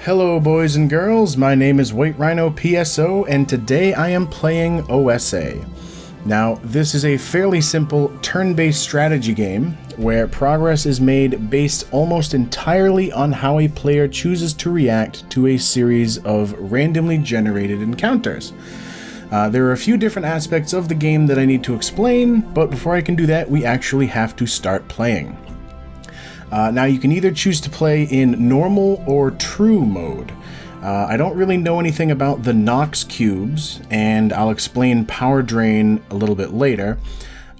Hello boys and girls, my name is White Rhino PSO and today I am playing OESE. Now this is a fairly simple turn-based strategy game where progress is made based almost entirely on how a player chooses to react to a series of randomly generated encounters. There are a few different aspects of the game that I need to explain, but before I can do that we actually have to start playing. Now you can either choose to play in normal or true mode. I don't really know anything about the Nox cubes, and I'll explain power drain a little bit later,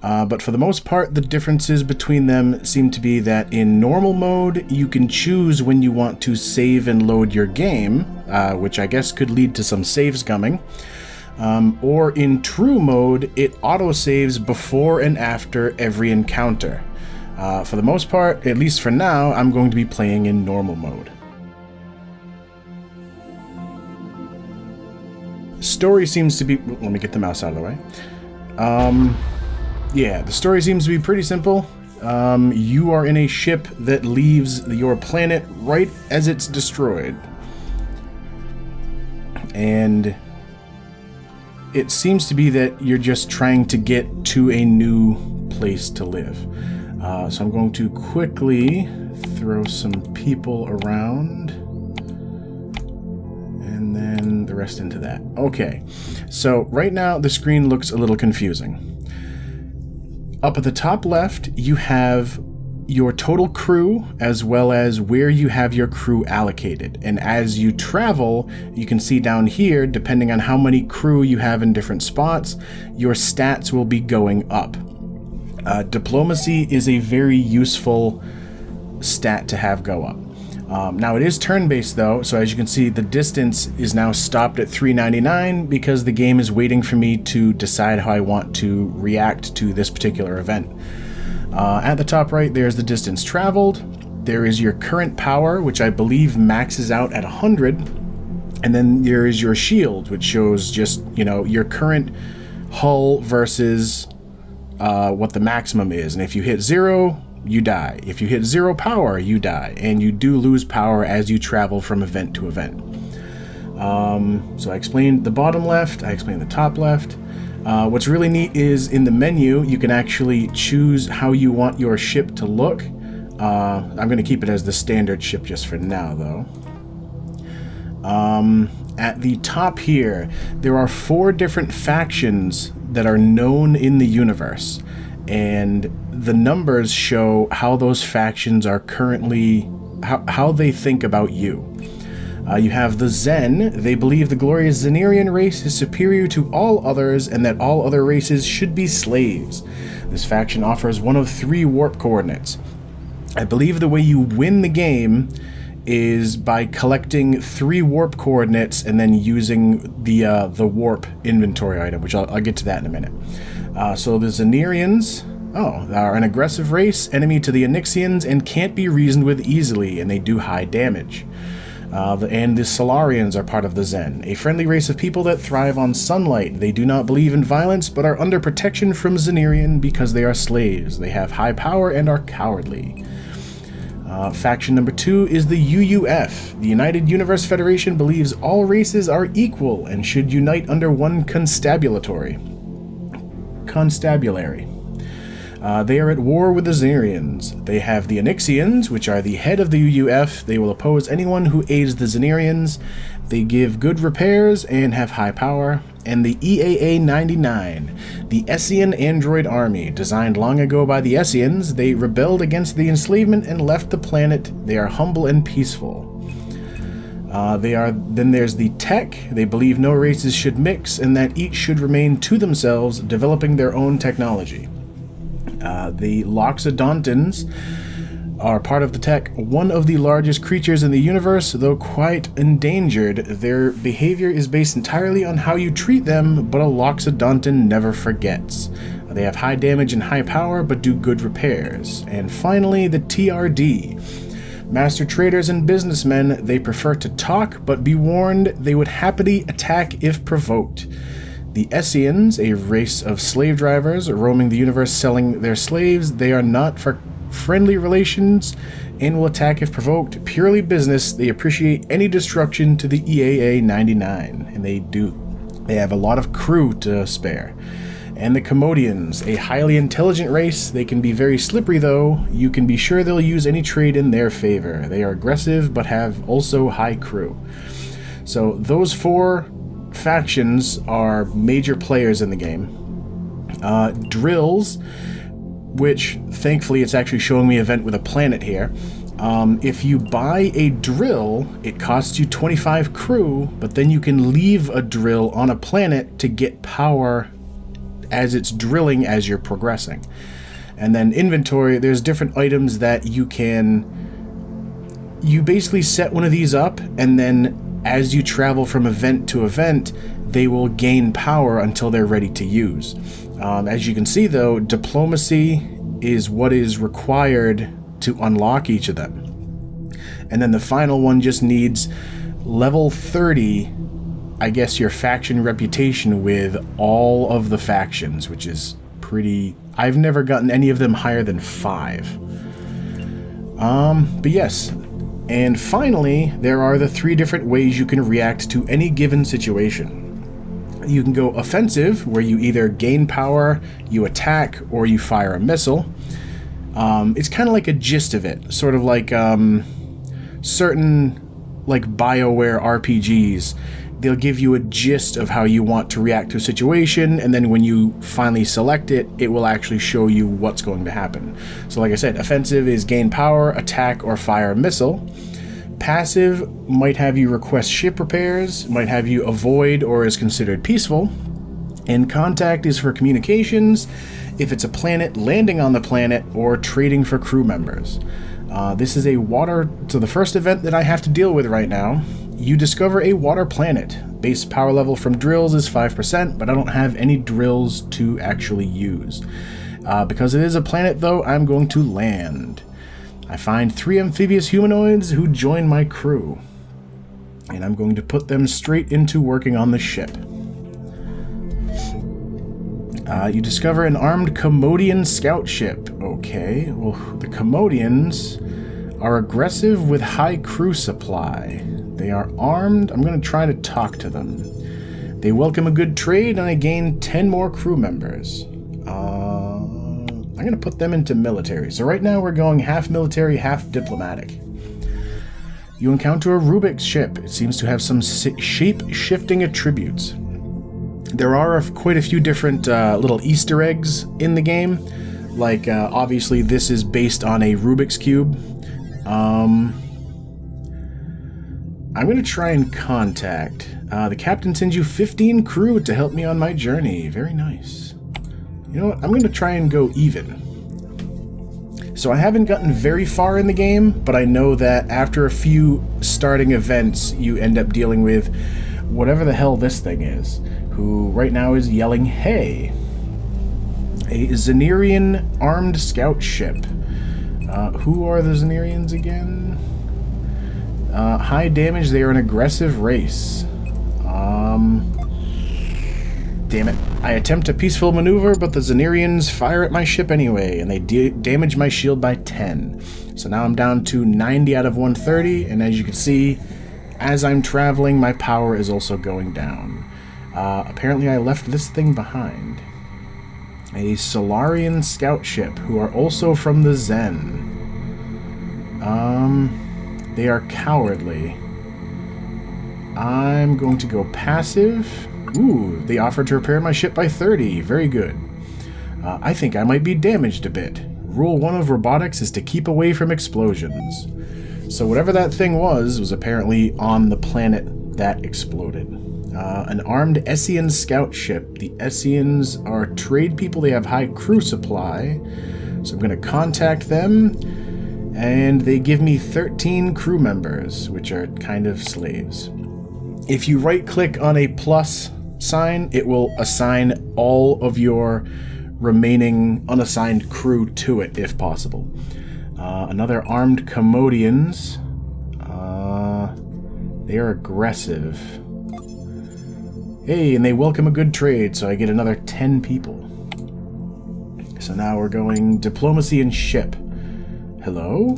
but for the most part the differences between them seem to be that in normal mode you can choose when you want to save and load your game, which I guess could lead to some save scumming, or in true mode it auto-saves before and after every encounter. For the most part, at least for now, I'm going to be playing in normal mode. Story seems to be... Let me get the mouse out of the way. Yeah, the story seems to be pretty simple. You are in a ship that leaves your planet right as it's destroyed. And it seems to be that you're just trying to get to a new place to live. So I'm going to quickly throw some people around and then the rest into that. Okay, so right now the screen looks a little confusing. Up at the top left, you have your total crew as well as where you have your crew allocated. And as you travel, you can see down here, depending on how many crew you have in different spots, your stats will be going up. Diplomacy is a very useful stat to have go up. Now it is turn-based though, so as you can see the distance is now stopped at 399 because the game is waiting for me to decide how I want to react to this particular event. At the top right there's the distance traveled, there is your current power which I believe maxes out at 100, and then there is your shield which shows just, you know, your current hull versus what the maximum is, and if you hit 0 you die. If you hit 0 power you die, and you do lose power as you travel from event to event. So I explained the bottom left, I explained the top left. What's really neat is in the menu you can actually choose how you want your ship to look. I'm going to keep it as the standard ship just for now though. At the top here there are 4 different factions that are known in the universe, and the numbers show how those factions are currently, how they think about you. You have the Zen. They believe the glorious Zenirian race is superior to all others and that all other races should be slaves. This faction offers one of 3 warp coordinates. I believe the way you win the game is by collecting 3 warp coordinates and then using the warp inventory item, which I'll get to that in a minute. So the Zenirians are an aggressive race, enemy to the Onyxians, and can't be reasoned with easily, and they do high damage. And the Solarians are part of the Zen, a friendly race of people that thrive on sunlight. They do not believe in violence, but are under protection from Zenirian because they are slaves. They have high power and are cowardly. Faction number 2 is the UUF. The United Universe Federation believes all races are equal and should unite under one constabulary. They are at war with the Zenirians. They have the Onyxians, which are the head of the UUF. They will oppose anyone who aids the Zenirians. They give good repairs and have high power. And the EAA-99, the Essian android army. Designed long ago by the Essians, they rebelled against the enslavement and left the planet. They are humble and peaceful. Then there's the Tech. They believe no races should mix and that each should remain to themselves, developing their own technology. The Loxodontans are part of the Tech, one of the largest creatures in the universe, though quite endangered. Their behavior is based entirely on how you treat them, but a Loxodontan never forgets. They have high damage and high power, but do good repairs. And finally, the TRD. Master traders and businessmen, they prefer to talk, but be warned, they would happily attack if provoked. The Essians, a race of slave drivers roaming the universe selling their slaves, they are not friendly relations and will attack if provoked. Purely business, they appreciate any destruction to the EAA 99, and they do. They have a lot of crew to spare. And the Commodians, a highly intelligent race. They can be very slippery though. You can be sure they'll use any trade in their favor. They are aggressive but have also high crew. So those 4 factions are major players in the game. Drills, which thankfully it's actually showing me an event with a planet here. If you buy a drill, it costs you 25 crew, but then you can leave a drill on a planet to get power as it's drilling as you're progressing. And then inventory, there's different items that you basically set one of these up, and then as you travel from event to event, they will gain power until they're ready to use. As you can see though, diplomacy is what is required to unlock each of them. And then the final one just needs level 30, I guess, your faction reputation with all of the factions, which is pretty... I've never gotten any of them higher than 5. But yes. And finally, there are the 3 different ways you can react to any given situation. You can go offensive, where you either gain power, you attack, or you fire a missile. It's kind of like a gist of it, sort of like certain like BioWare RPGs. They'll give you a gist of how you want to react to a situation, and then when you finally select it, it will actually show you what's going to happen. So like I said, offensive is gain power, attack, or fire a missile. Passive might have you request ship repairs, might have you avoid or is considered peaceful. And contact is for communications, if it's a planet, landing on the planet, or trading for crew members. This is a water... So the first event that I have to deal with right now, you discover a water planet. Base power level from drills is 5%, but I don't have any drills to actually use. Because it is a planet though, I'm going to land. I find 3 amphibious humanoids who join my crew. And I'm going to put them straight into working on the ship. You discover an armed Commodian scout ship. Okay, well, the Commodians are aggressive with high crew supply. They are armed. I'm going to try to talk to them. They welcome a good trade, and I gain 10 more crew members. I'm going to put them into military. So right now we're going half military, half diplomatic. You encounter a Rubik's ship. It seems to have some shape-shifting attributes. There are quite a few different little Easter eggs in the game. Like, obviously this is based on a Rubik's Cube. I'm going to try and contact. The captain sends you 15 crew to help me on my journey. Very nice. You know what? I'm going to try and go even. So I haven't gotten very far in the game, but I know that after a few starting events, you end up dealing with whatever the hell this thing is, who right now is yelling, "Hey!" A Xenerian armed scout ship. Who are the Xenerians again? High damage, they are an aggressive race. Damn it. I attempt a peaceful maneuver, but the Xenerians fire at my ship anyway, and they damage my shield by 10. So now I'm down to 90 out of 130, and as you can see, as I'm traveling, my power is also going down. Apparently I left this thing behind. A Solarian scout ship, who are also from the Zen. They are cowardly. I'm going to go passive. Ooh, they offered to repair my ship by 30. Very good. I think I might be damaged a bit. Rule 1 of robotics is to keep away from explosions. So whatever that thing was apparently on the planet that exploded. An armed Essian scout ship. The Essians are trade people. They have high crew supply. So I'm going to contact them. And they give me 13 crew members, which are kind of slaves. If you right-click on a plus sign, it will assign all of your remaining unassigned crew to it, if possible. Another armed Commodians. They are aggressive. Hey, and they welcome a good trade, so I get another 10 people. So now we're going diplomacy and ship. Hello?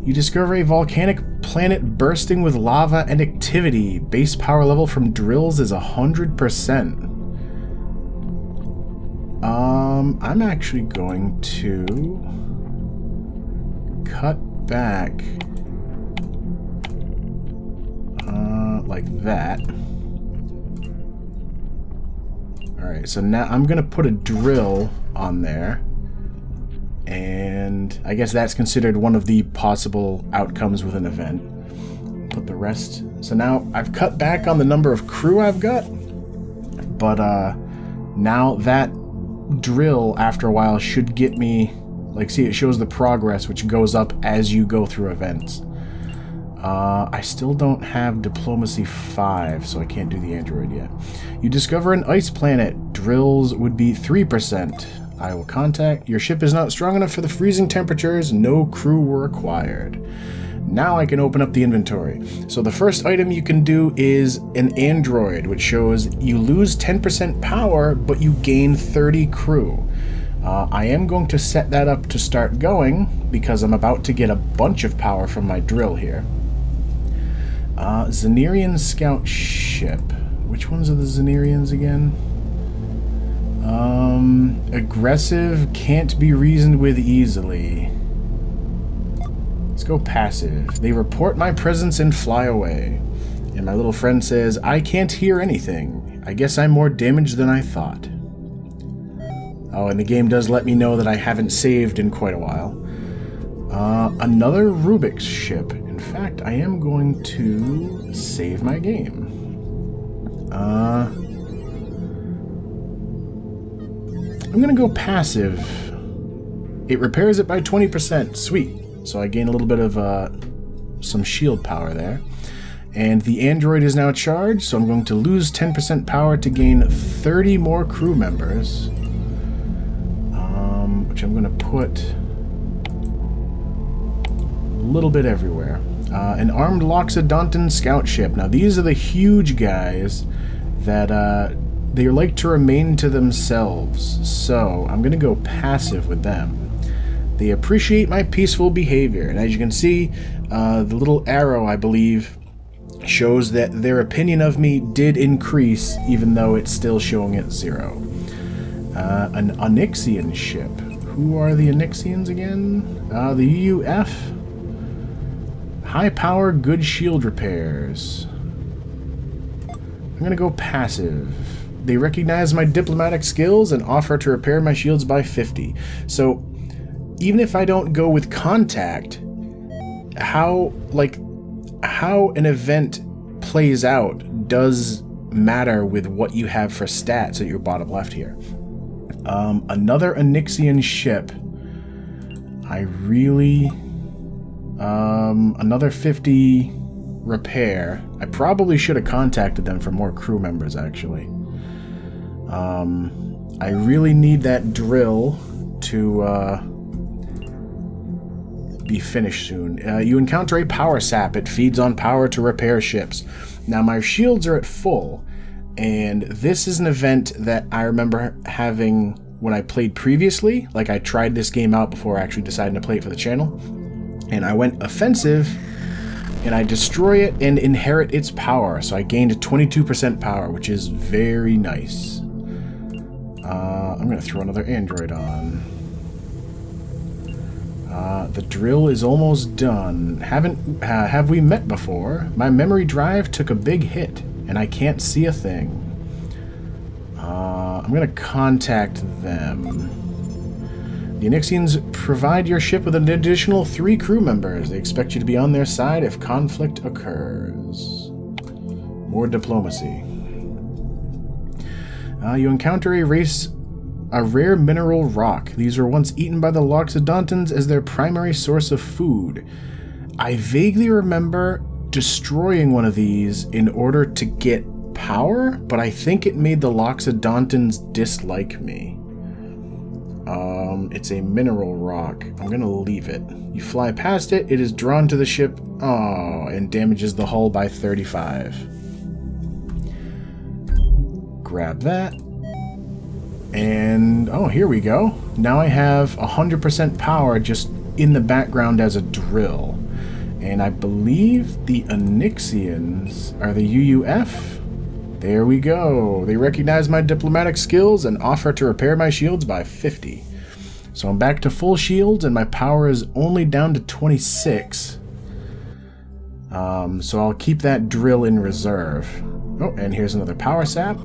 You discover a volcanic planet bursting with lava and activity. Base power level from drills is 100%. I'm actually going to cut back like that. Alright, so now I'm going to put a drill on there. And I guess that's considered one of the possible outcomes with an event. Put the rest. So now I've cut back on the number of crew I've got. But now that drill, after a while, should get me... Like, see, it shows the progress, which goes up as you go through events. I still don't have Diplomacy 5, so I can't do the android yet. You discover an ice planet. Drills would be 3%. I will contact. Your ship is not strong enough for the freezing temperatures. No crew were required. Now I can open up the inventory. So the first item you can do is an android, which shows you lose 10% power, but you gain 30 crew. I am going to set that up to start going, because I'm about to get a bunch of power from my drill here. Xenerian scout ship. Which ones are the Xenerians again? Aggressive, can't be reasoned with easily. Let's go passive. They report my presence and fly away. And my little friend says, I can't hear anything. I guess I'm more damaged than I thought. Oh, and the game does let me know that I haven't saved in quite a while. Another Rubik's ship. In fact, I am going to save my game. I'm going to go passive. It repairs it by 20%. Sweet. So I gain a little bit of some shield power there. And the android is now charged, so I'm going to lose 10% power to gain 30 more crew members. Which I'm going to put a little bit everywhere. An armed Loxodontan scout ship. Now these are the huge guys that they like to remain to themselves. So I'm going to go passive with them. They appreciate my peaceful behavior. And as you can see, the little arrow, I believe, shows that their opinion of me did increase, even though it's still showing at 0. An Onyxian ship. Who are the Onyxians again? The UUF. High power, good shield repairs. I'm gonna go passive. They recognize my diplomatic skills and offer to repair my shields by 50. So, even if I don't go with contact, how an event plays out does matter with what you have for stats at your bottom left here. Another Onyxian ship. I really... another 50 repair. I probably should have contacted them for more crew members, actually. I really need that drill to be finished soon. You encounter a power sap. It feeds on power to repair ships. Now my shields are at full, and this is an event that I remember having when I played previously. Like, I tried this game out before actually deciding to play it for the channel, and I went offensive, and I destroy it and inherit its power. So I gained 22% power, which is very nice. I'm going to throw another android on. The drill is almost done. Have we met before? My memory drive took a big hit, and I can't see a thing. I'm going to contact them. The Onyxians provide your ship with an additional 3 crew members. They expect you to be on their side if conflict occurs. More diplomacy. You encounter a rare mineral rock. These were once eaten by the Loxodontans as their primary source of food. I vaguely remember destroying one of these in order to get power, but I think it made the Loxodontans dislike me. It's a mineral rock. I'm gonna leave it. You fly past it, it is drawn to the ship, and damages the hull by 35. Grab that. And, oh, here we go. Now I have 100% power just in the background as a drill. And I believe the Onyxians are the UUF. There we go. They recognize my diplomatic skills and offer to repair my shields by 50. So I'm back to full shields and my power is only down to 26. So I'll keep that drill in reserve. Oh, and here's another power sap.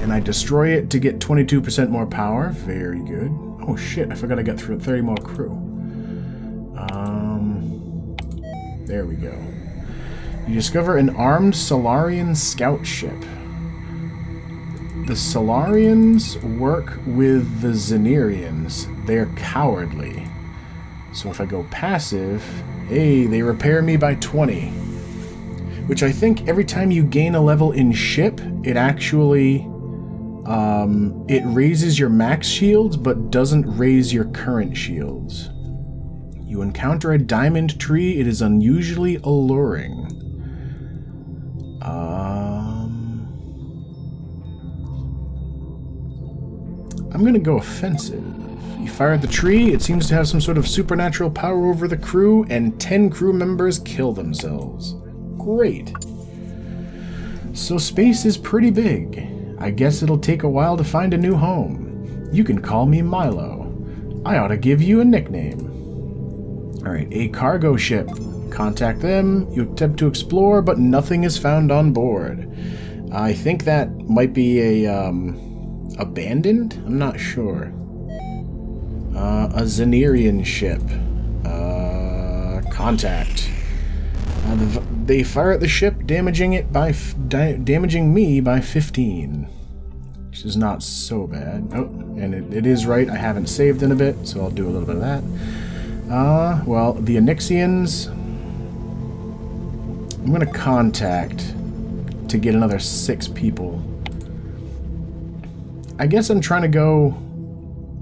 And I destroy it to get 22% more power. Very good. Oh shit, I forgot I got 30 more crew. There we go. You discover an armed Solarian scout ship. The Solarians work with the Xenerians. They're cowardly. So if I go passive, hey, they repair me by 20. Which I think every time you gain a level in ship, it actually... it raises your max shields, but doesn't raise your current shields. You encounter a diamond tree. It is unusually alluring. I'm gonna go offensive. You fire at the tree. It seems to have some sort of supernatural power over the crew, and 10 crew members kill themselves. Great. So space is pretty big. I guess it'll take a while to find a new home. You can call me Milo. I ought to give you a nickname. Alright, a cargo ship. Contact them. You attempt to explore, but nothing is found on board. I think that might be a, abandoned? I'm not sure. A Xenerian ship. Contact. They fire at the ship, damaging me by 15. Which is not so bad. Oh, and it is right. I haven't saved in a bit, so I'll do a little bit of that. Well, the Onyxians... I'm gonna contact to get another 6 people. I guess I'm trying to go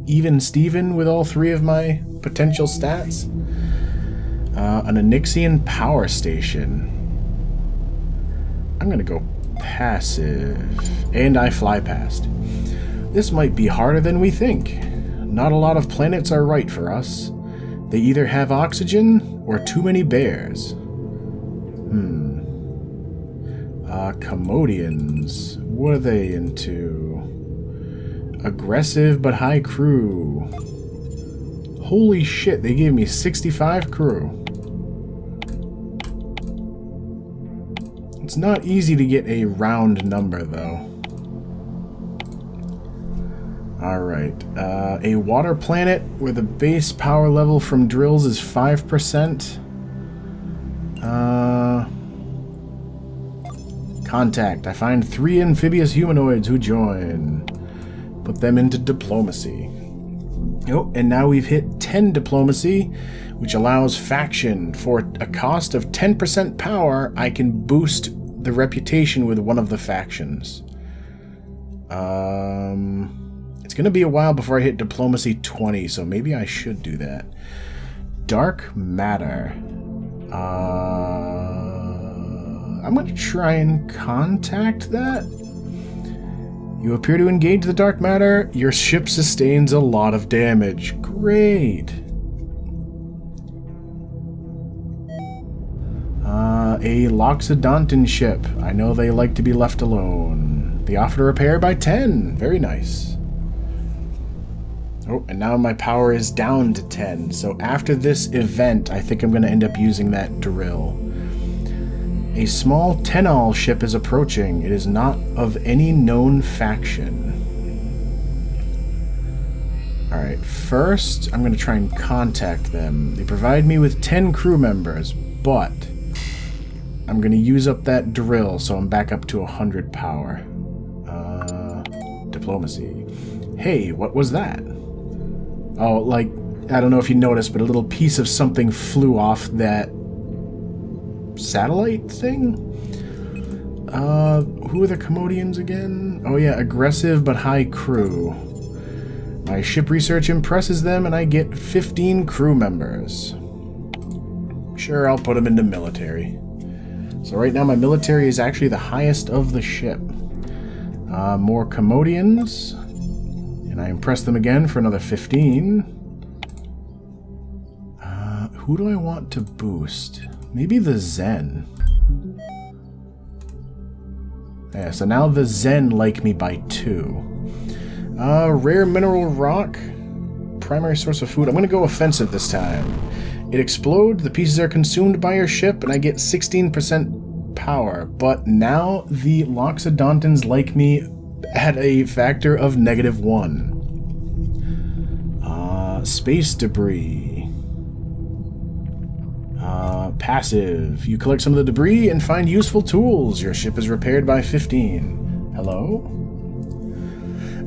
even Steven with all 3 of my potential stats. An Onyxian power station. I'm gonna go passive. And I fly past. This might be harder than we think. Not a lot of planets are right for us. They either have oxygen or too many bears. Commodians. What are they into? Aggressive but high crew. Holy shit, they gave me 65 crew. It's not easy to get a round number, though. Alright. A water planet where the base power level from drills is 5%. Contact. I find 3 amphibious humanoids who join. Put them into diplomacy. Oh, and now we've hit 10 diplomacy, which allows faction. For a cost of 10% power, I can boost the reputation with one of the factions. It's going to be a while before I hit diplomacy 20, so maybe I should do that. Dark matter. I'm going to try and contact that. You appear to engage the dark matter. Your ship sustains a lot of damage. Great. A Loxodontan ship. I know they like to be left alone. They offer to repair by 10. Very nice. Oh, and now my power is down to 10. So after this event, I think I'm going to end up using that drill. A small Tenal ship is approaching. It is not of any known faction. Alright, first I'm going to try and contact them. They provide me with 10 crew members, but I'm going to use up that drill, so I'm back up to 100 power. Diplomacy. Hey, what was that? Oh, like, I don't know if you noticed, but a little piece of something flew off that satellite thing? Who are the Commodians again? Oh yeah, aggressive but high crew. My ship research impresses them and I get 15 crew members. Sure, I'll put them into military. So right now my military is actually the highest of the ship. More Commodians. And I impress them again for another 15. Who do I want to boost? Maybe the Zen. Yeah, so now the Zen like me by 2. Rare mineral rock. Primary source of food. I'm going to go offensive this time. It explodes, the pieces are consumed by your ship, and I get 16% power. But now the Loxodontans like me at a factor of -1. Space debris. Passive. You collect some of the debris and find useful tools. Your ship is repaired by 15. Hello?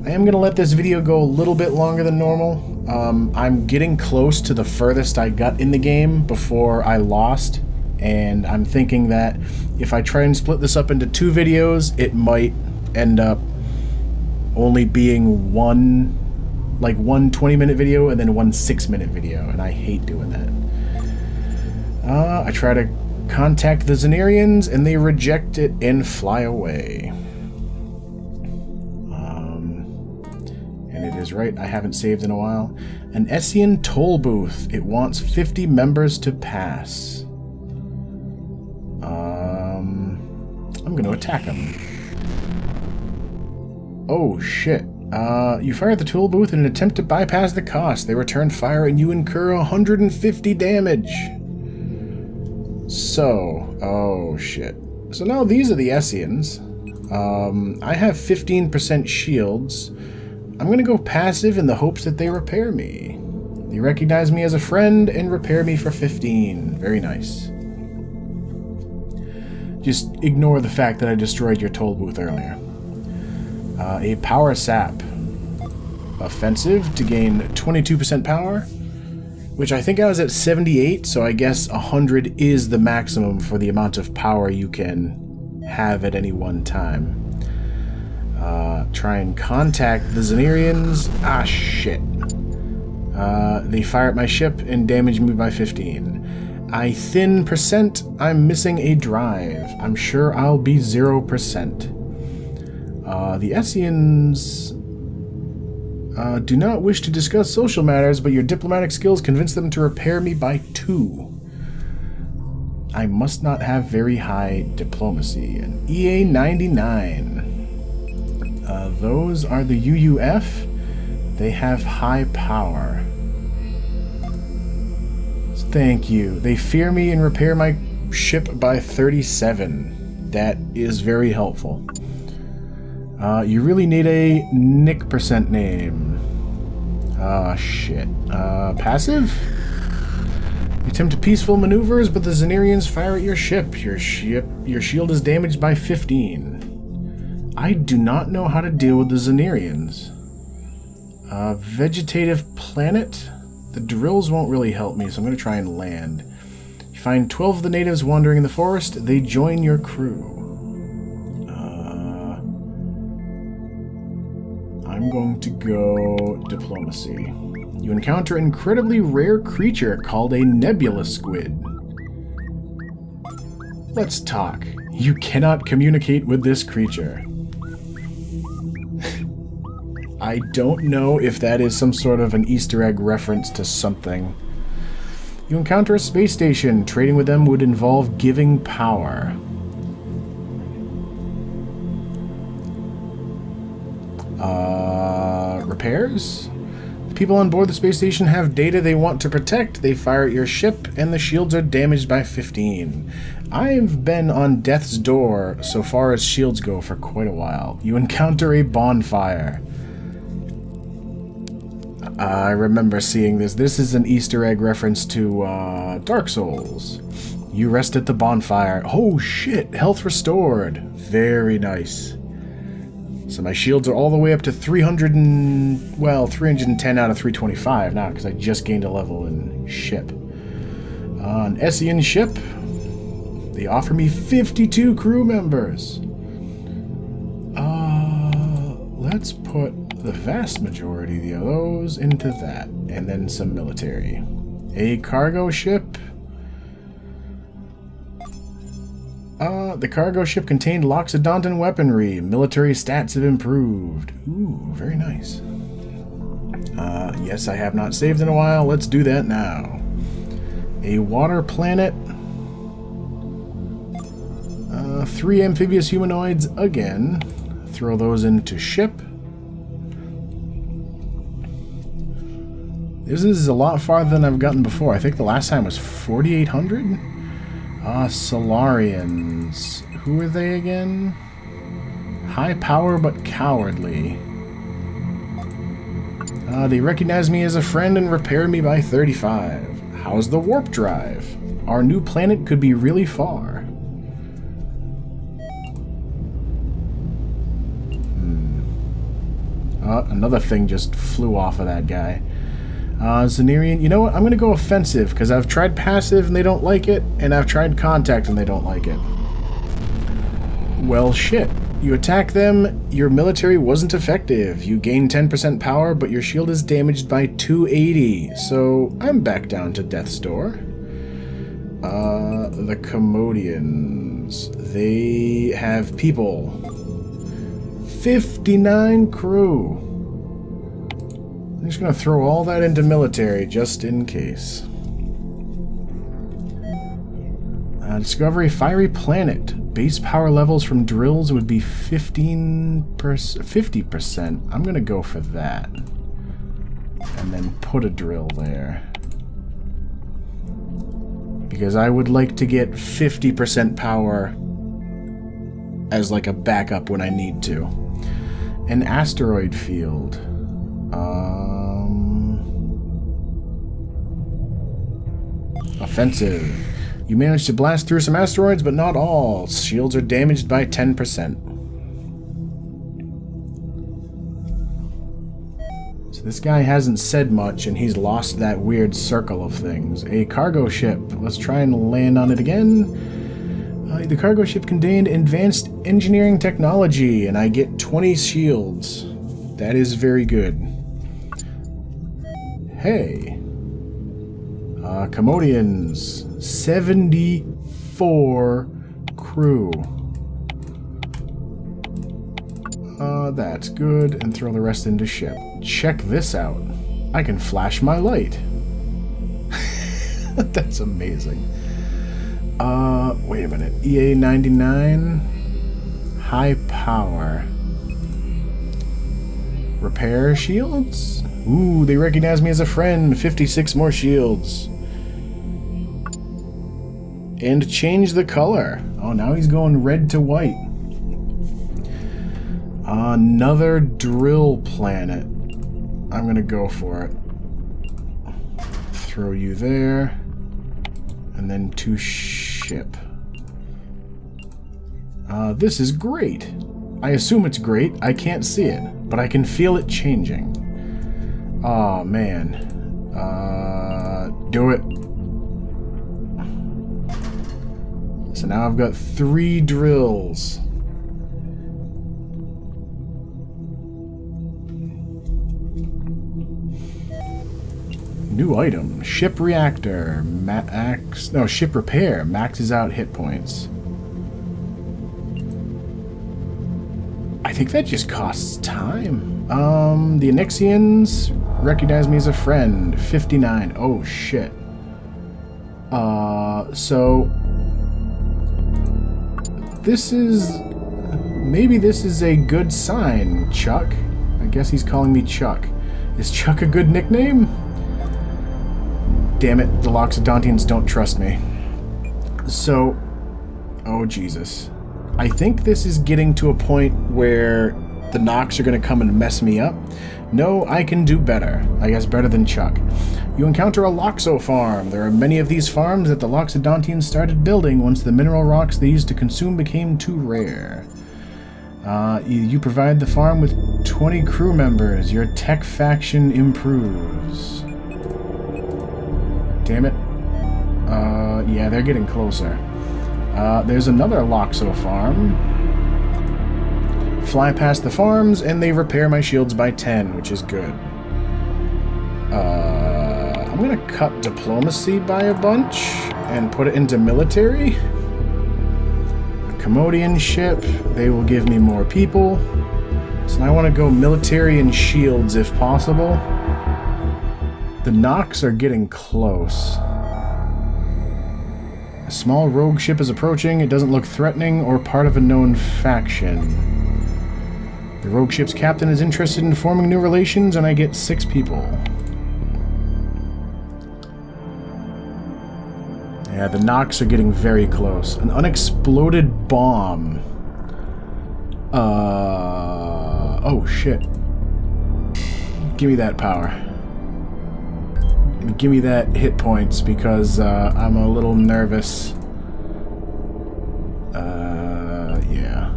I am going to let this video go a little bit longer than normal. I'm getting close to the furthest I got in the game before I lost, and I'm thinking that if I try and split this up into 2 videos, it might end up only being one 20-minute video and then one 6-minute video, and I hate doing that. I try to contact the Zenarians, and they reject it and fly away. And it is right, I haven't saved in a while. An Essian toll booth. It wants 50 members to pass. I'm going to attack them. Oh, shit. You fire at the toll booth in an attempt to bypass the cost. They return fire and you incur 150 damage. So, oh shit. So now these are the Essians. I have 15% shields. I'm gonna go passive in the hopes that they repair me. They recognize me as a friend and repair me for 15. Very nice. Just ignore the fact that I destroyed your toll booth earlier. A power sap. Offensive to gain 22% power, which I think I was at 78, so I guess 100 is the maximum for the amount of power you can have at any one time. Try and contact the Zenarians. Ah, shit. They fire at my ship and damage me by 15. I thin percent. I'm missing a drive. I'm sure I'll be 0%. The Essians do not wish to discuss social matters, but your diplomatic skills convince them to repair me by 2. I must not have very high diplomacy. An EA 99. Those are the UUF. They have high power. Thank you. They fear me and repair my ship by 37. That is very helpful. You really need a Nick % name. Shit. Passive? You attempt peaceful maneuvers, but the Zenarians fire at your ship. Your shield is damaged by 15. I do not know how to deal with the Zenarians. Vegetative planet? The drills won't really help me, so I'm going to try and land. You find 12 of the natives wandering in the forest. They join your crew. I'm going to go diplomacy. You encounter an incredibly rare creature called a nebula squid. Let's talk. You cannot communicate with this creature. I don't know if that is some sort of an Easter egg reference to something. You encounter a space station. Trading with them would involve giving power. Repairs? The people on board the space station have data they want to protect. They fire at your ship, and the shields are damaged by 15. I've been on death's door, so far as shields go, for quite a while. You encounter a bonfire. I remember seeing this. This is an Easter egg reference to Dark Souls. You rest at the bonfire. Oh shit, health restored. Very nice. So my shields are all the way up to 310 out of 325 now, because I just gained a level in ship. An Essian ship. They offer me 52 crew members. Let's put the vast majority of those into that, and then some military. A cargo ship. The cargo ship contained Loxodontan weaponry. Military stats have improved. Ooh, very nice. Yes, I have not saved in a while. Let's do that now. A water planet. 3 amphibious humanoids again. Throw those into ship. This is a lot farther than I've gotten before. I think the last time was 4,800? Solarians. Who are they again? High power but cowardly. They recognize me as a friend and repair me by 35. How's the warp drive? Our new planet could be really far. Another thing just flew off of that guy. Zanirian, you know what? I'm going to go offensive, because I've tried passive and they don't like it, and I've tried contact and they don't like it. Well, shit. You attack them, your military wasn't effective. You gain 10% power, but your shield is damaged by 280. So, I'm back down to Death's Door. The Commodians. They have people. 59 crew. I'm just going to throw all that into military, just in case. Discovery Fiery Planet. Base power levels from drills would be 50%. I'm going to go for that. And then put a drill there. Because I would like to get 50% power as like a backup when I need to. An asteroid field. Offensive. You managed to blast through some asteroids, but not all. Shields are damaged by 10%. So this guy hasn't said much, and he's lost that weird circle of things. A cargo ship. Let's try and land on it again. The cargo ship contained advanced engineering technology, and I get 20 shields. That is very good. Hey. Commodians. 74 crew. That's good. And throw the rest into ship. Check this out. I can flash my light. That's amazing. Wait a minute. EA99. High power. Repair shields? Ooh, they recognize me as a friend. 56 more shields. And change the color. Oh, now he's going red to white. Another drill planet. I'm gonna go for it. Throw you there. And then to ship. This is great. I assume it's great. I can't see it, but I can feel it changing. Oh, man. Do it. So now I've got 3 drills. New item. Ship reactor. Ship repair. Maxes out hit points. I think that just costs time. The Onyxians recognize me as a friend. 59. Oh, shit. So... This is... Maybe this is a good sign, Chuck. I guess he's calling me Chuck. Is Chuck a good nickname? Damn it, the Loxodontians don't trust me. So... Oh, Jesus. I think this is getting to a point where the Nox are going to come and mess me up. No, I can do better. I guess better than Chuck. You encounter a Loxo farm. There are many of these farms that the Loxodontians started building once the mineral rocks they used to consume became too rare. You provide the farm with 20 crew members. Your tech faction improves. Damn it. Yeah, they're getting closer. There's another Loxo farm. Fly past the farms, and they repair my shields by 10, which is good. I'm gonna cut diplomacy by a bunch and put it into military. A Commodian ship, they will give me more people. So now I want to go military and shields if possible. The Nox are getting close. A small rogue ship is approaching. It doesn't look threatening or part of a known faction. The rogue ship's captain is interested in forming new relations, and I get 6 people. Yeah, the Nox are getting very close. An unexploded bomb. Oh shit. Give me that power. And give me that hit points, because I'm a little nervous. Yeah.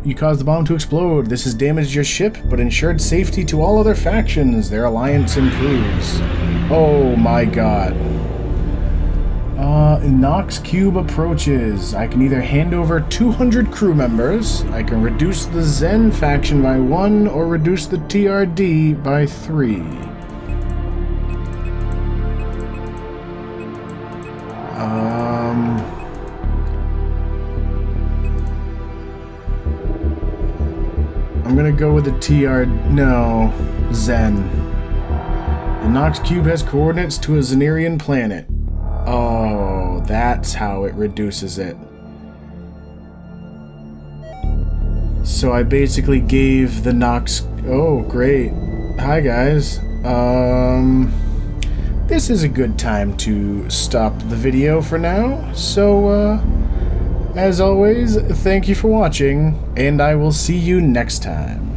You caused the bomb to explode. This has damaged your ship, but ensured safety to all other factions. Their alliance improves. Oh my god. Nox Cube approaches. I can either hand over 200 crew members, I can reduce the Zen faction by 1, or reduce the TRD by 3. I'm gonna go with the no, Zen. The Nox Cube has coordinates to a Zenirian planet. Oh, that's how it reduces it. So I basically gave the Nox... Oh, great. Hi, guys. This is a good time to stop the video for now. So, as always, thank you for watching, and I will see you next time.